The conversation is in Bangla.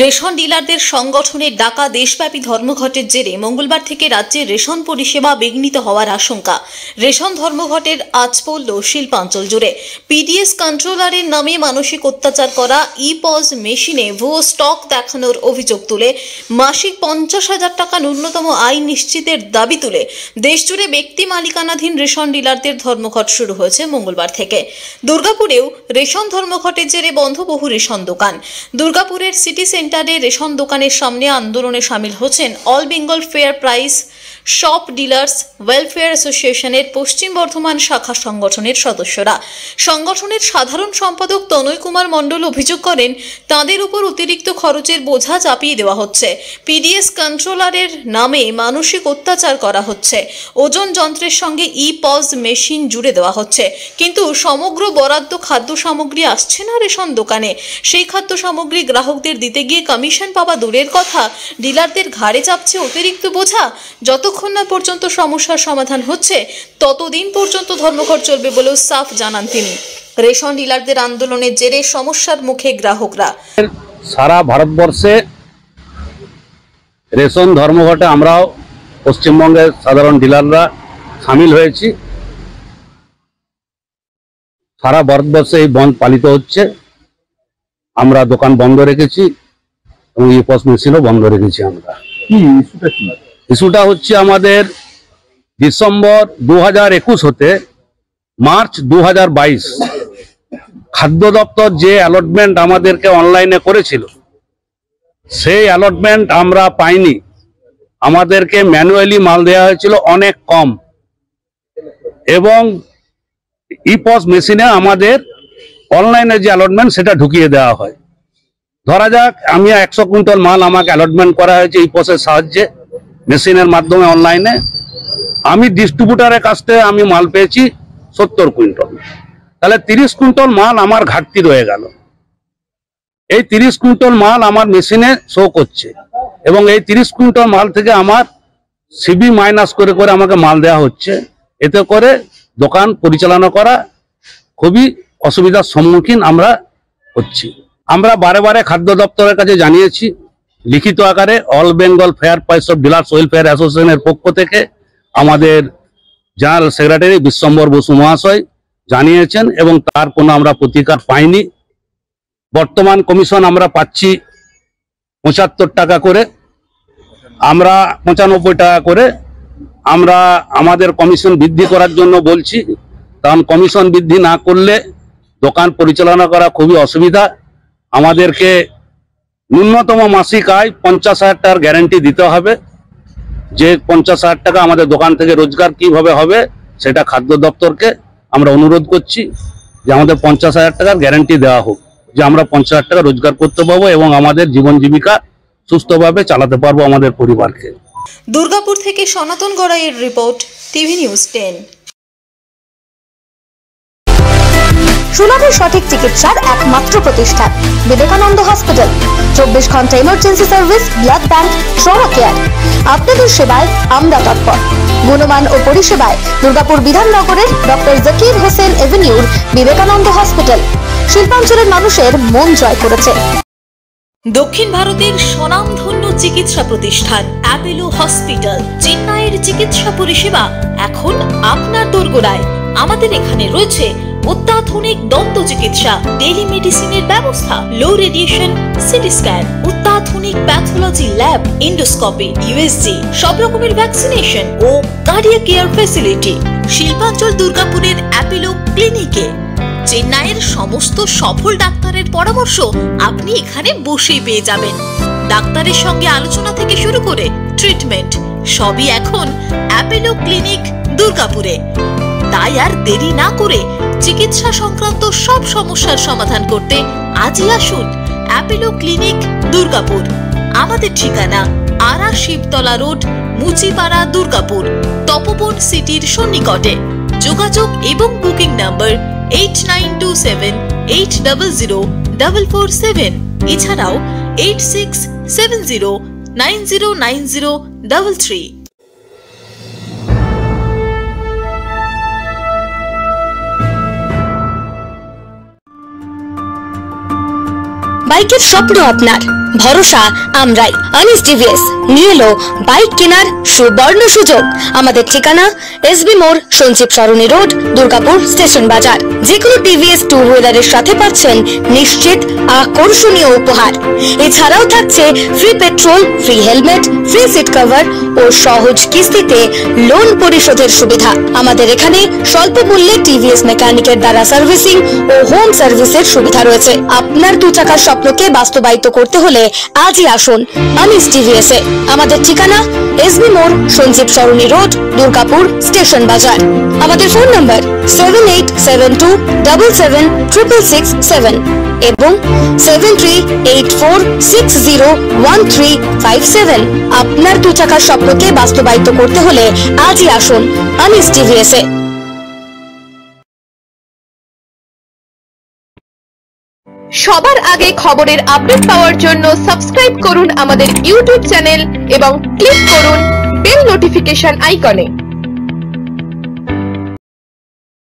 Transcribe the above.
রেশন ডিলারদের সংগঠনের ডাকা দেশব্যাপী ধর্মঘটের জেরে মঙ্গলবার থেকে রাজ্যের রেশন পরিষেবা বিঘ্নিত হওয়ার আশঙ্কা। রেশন ধর্মঘটের আজ পড়ল শিল্পাঞ্চল জুড়ে। পিডিএস কন্ট্রোলারের নামে মানসিক অত্যাচার করা, ই-পজ মেশিনে ভুয়ো স্টক দেখানোর অভিযোগ তুলে মাসিক 50,000 টাকা ন্যূনতম আয় নিশ্চিতের দাবি তুলে দেশজুড়ে ব্যক্তি মালিকানাধীন রেশন ডিলারদের ধর্মঘট শুরু হয়েছে মঙ্গলবার থেকে। দুর্গাপুরেও রেশন ধর্মঘটের জেরে বন্ধ বহু রেশন দোকান। দুর্গাপুরের সিটি সেন্টারে রেশন দোকানের সামনে আন্দোলনে শামিল হচ্ছেন all Bengal fair price shop dealers welfare অ্যাসোসিয়েশনের পশ্চিম বর্ধমান শাখা সংগঠনের সদস্যরা। সংগঠনের সাধারণ সম্পাদক তনয় কুমার মণ্ডল অভিযোগ করেন, তাদের উপর অতিরিক্ত খরচের বোঝা চাপিয়ে দেওয়া হচ্ছে। পিডিএস কন্ট্রোলারের নামে মানসিক অত্যাচার করা হচ্ছে। ওজন যন্ত্রের সঙ্গে ই-পজ মেশিন জুড়ে দেওয়া হচ্ছে, কিন্তু সমগ্র বরাদ্দ খাদ্য সামগ্রী আসছে না রেশন দোকানে। সেই খাদ্য সামগ্রী গ্রাহকদের দিতে গিয়ে কমিশন পাওয়া দূরের কথা, ডিলারদের ঘাড়ে চাপছে অতিরিক্ত বোঝা। যতক্ষণ না পর্যন্ত সমস্যার সমাধান হচ্ছে ততদিন পর্যন্ত ধর্মঘট চলবে বলেও সাফ জানান তিনি। রেশন ডিলারদের আন্দোলনের জেরে সমস্যার মুখে গ্রাহকরা। সারা ভারতবর্ষে রেশন ধর্মঘটে আমরাও পশ্চিমবঙ্গের সাধারণ ডিলাররা সামিল হয়েছি। সারা ভারতবর্ষে এই বন্ধ পালিত হচ্ছে। আমরা দোকান বন্ধ রেখেছি এবং ই-পজ মেশিনও বন্ধ রেখেছি। আমরা ইস্যুটা হচ্ছে আমাদের ডিসেম্বর 2021 হতে মার্চ 2022 খাদ্য দপ্তর যে অ্যালটমেন্ট আমাদেরকে অনলাইনে করেছিল, সেই অ্যালটমেন্ট আমরা পাইনি। আমাদেরকে ম্যানুয়ালি মাল দেওয়া হয়েছিল অনেক কম, এবং ই-পজ মেশিনে আমাদের অনলাইনে যে অ্যালটমেন্ট সেটা ঢুকিয়ে দেওয়া হয়। ধরা যাক আমি 100 কুইন্টাল মাল আমাকে অ্যালটমেন্ট করা হয়েছে ই-পজের সাহায্যে, মেশিনের মাধ্যমে অনলাইনে। আমি ডিস্ট্রিবিউটারের কাছ থেকে আমি মাল পেয়েছি 70 কুইন্টাল। তাহলে 30 কুইন্টাল মাল আমার ঘাটতি রয়ে গেল। এই 30 কুইন্টাল মাল আমার মেশিনে শো করছে, এবং এই 30 কুইন্টাল মাল থেকে আমার সিবি মাইনাস করে করে আমাকে মাল দেওয়া হচ্ছে। এতে করে দোকান পরিচালনা করা খুবই অসুবিধার সম্মুখীন আমরা হচ্ছি। আমরা বারে বারে খাদ্য দপ্তরের কাছে জানিয়েছি লিখিত আকারে। All Bengal fair price of dealers welfare অ্যাসোসিয়েশনের পক্ষ থেকে আমাদের জেনারেল সেক্রেটারি বিশ্বম্বর বসু মহাশয় জানিয়েছেন, এবং তার কোনো আমরা প্রতিকার পাইনি। বর্তমান কমিশন আমরা পাচ্ছি 75 টাকা করে, আমরা 95 টাকা করে। আমরা আমাদের কমিশন বৃদ্ধি করার জন্য বলছি, কারণ কমিশন বৃদ্ধি না করলে দোকান পরিচালনা করা খুবই অসুবিধা। আমাদেরকে ন্যূনতম মাসিক আয় 50,000 টাকার গ্যারান্টি দিতে হবে। যে 50,000 টাকা আমাদের দোকান থেকে রোজগার কিভাবে হবে সেটা খাদ্য দপ্তরকে আমরা অনুরোধ করছি যে আমাদের 50,000 টাকার গ্যারান্টি দেওয়া হোক, যে আমরা 50,000 টাকা রোজগার করতে পারবো এবং আমাদের জীবন জীবিকা সুস্থভাবে চালাতে পারবো আমাদের পরিবারকে। দুর্গাপুর থেকে সনাতন গড়াইয়ের রিপোর্ট, টিভি নিউজ 10। সুলভে সঠিক চিকিৎসার একমাত্র প্রতিষ্ঠান বিবেকানন্দ হসপিটাল। 24 ঘন্টা emergency service, blood bank, trauma care. আপনাদের সেবায় আমরা তৎপর। গুণমান ও পরিষেবায় দুর্গাপুর বিধাননগরের ডক্টর জাকির হোসেন এভিনিউর বিবেকানন্দ হসপিটাল শিল্পাঞ্চলের মানুষের মন জয় করেছে। দক্ষিণ ভারতের স্বনামধন্য চিকিৎসা প্রতিষ্ঠান অ্যাপোলো হসপিটাল, চেন্নাইয়ের চিকিৎসা পরিষেবা এখন আপনার দোরগোড়ায়। আমাদের এখানে রয়েছে অত্যাধুনিক দন্ত চিকিৎসা, টেলিমেডিসিনের ব্যবস্থা, লো রেডিয়েশন সিটি স্ক্যান, অত্যাধুনিক প্যাথোলজি ল্যাব, ইন্ডোস্কোপি, ইউএসজি, সব রকমের ভ্যাকসিনেশন ও কার্ডিয়াক কেয়ার ফ্যাসিলিটি। শিল্পাঞ্চল দুর্গাপুরের অ্যাপোলো ক্লিনিকে চেন্নাইয়ের সমস্ত সফল ডাক্তারের পরামর্শ আপনি এখানে বসেই পেয়ে যাবেন। ডাক্তারের সঙ্গে আলোচনা থেকে শুরু করে ট্রিটমেন্ট সবই এখন অ্যাপোলো ক্লিনিক দুর্গাপুরে। তাই আর দেরি না করে চিকিৎসা সংক্রান্ত সব সমস্যার সমাধান করতে আজই আসুন অ্যাপোলো ক্লিনিক দুর্গাপুর। আমাদের ঠিকানা আরা শিবতলা রোড, মুচিপাড়া, দুর্গাপুর, তপবন সিটির সন্নিকটে। যোগাযোগ এবং বুকিং নাম্বার 8927800447, এছাড়াও 8670909033। বাইকের স্বপ্ন আপনার, ভরসা আমরাই। আনিস টিভিএস নিয়ে এলো বাইক কেনার সুবর্ণ সুযোগ। আমাদের ঠিকানা এসবি মোড়, সঞ্জীব সরণি রোড, দুর্গাপুর স্টেশন বাজার। যে কোনো টিভিএস টু হুইলারের সাথে পাচ্ছেন নিশ্চিত আকর্ষণীয় উপহার। এছাড়াও থাকছে free petrol, free helmet, free seat cover ও সহজ কিস্তিতে লোন পরিশোধের সুবিধা। আমাদের এখানে স্বল্প মূল্যে টিভিএস মেকানিকের দ্বারা সার্ভিসিং ও হোম সার্ভিসের সুবিধা রয়েছে। আপনার 2 চাকার স্বপ্নকে বাস্তবায়িত করতে হলে আজই আসুন আনিস টিভিএস এ। আমাদের ঠিকানা এসবি মোড়, সঞ্জীব সরণি রোড, দুর্গাপুর স্টেশন বাজার। আমাদের ফোন নাম্বার 7872776667 এবং 7384601357। আপনার 2 চাকার স্বপ্নকে বাস্তবায়িত করতে হলে আজই আসুন আনিস টিভিএস এ। সবার আগে খবরের আপডেট পাওয়ার জন্য সাবস্ক্রাইব করুন আমাদের ইউটিউব চ্যানেল এবং ক্লিক করুন বেল নোটিফিকেশন আইকনে।